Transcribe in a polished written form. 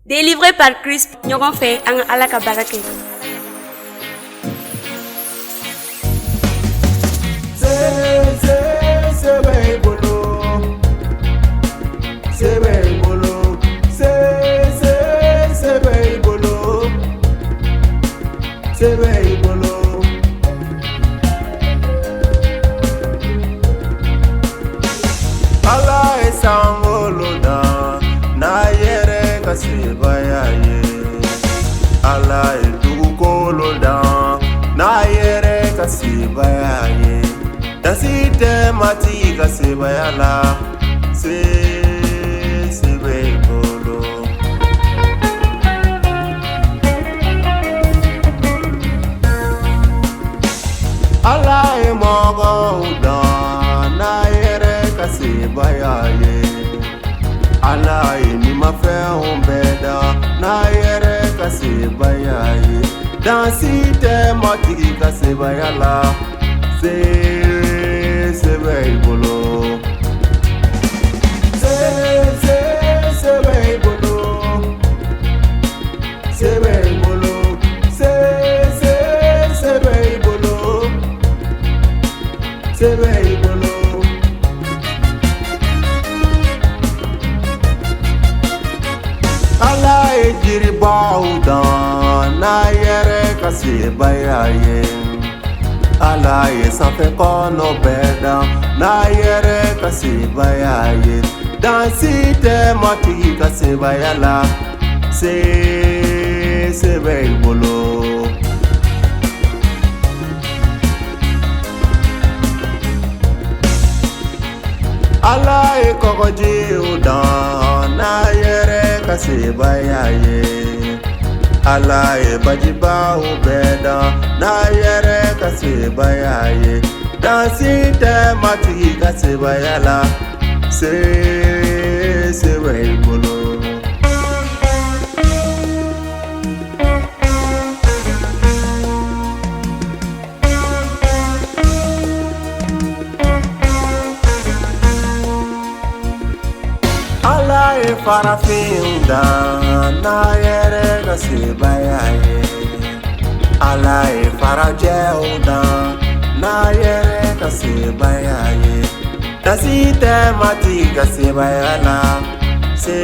Délivré par Christ, ɲɔgɔn fɛ an ka Ala ka baara kɛ. Ala dugukolo dan n'a yɛrɛ ka sebaya ye dansi tɛ matigi ka sebaya la se bɛ i bolo. Ala ye mɔgɔw dan n'a yɛrɛ ka sebaya ye Ala ye nimafɛnw bɛɛ dan n'a yɛrɛ ka sebaya ye dansi tɛ matigi ka sebaya la se bɛ i bolo. Se bɛ i bolo, se bɛ i bolo, se bɛ i bolo, se bɛ i bolo. Ala ye jiribaw dan n'a yɛrɛ ka sebaya ye Ala ye sanfɛkɔnɔ bɛɛ dan n'a yɛrɛ ka sebaya ye dansi tɛ matigi ka sebaya la se bɛ i bolo. Ala ye kɔgɔjiw dan n'a yɛrɛ ka sebaya ye Ala ye bajibaw bɛɛ dan n'a yɛrɛ ka sebaya ye dansi tɛ matigi ka sebaya la se bɛ i bolo. Ala ye farafin dan n'a yɛrɛ ka sebaya ye Ala ye farajɛw dan n'a yɛrɛ ka sebaya ye dansi tɛ matigi ka sebaya la se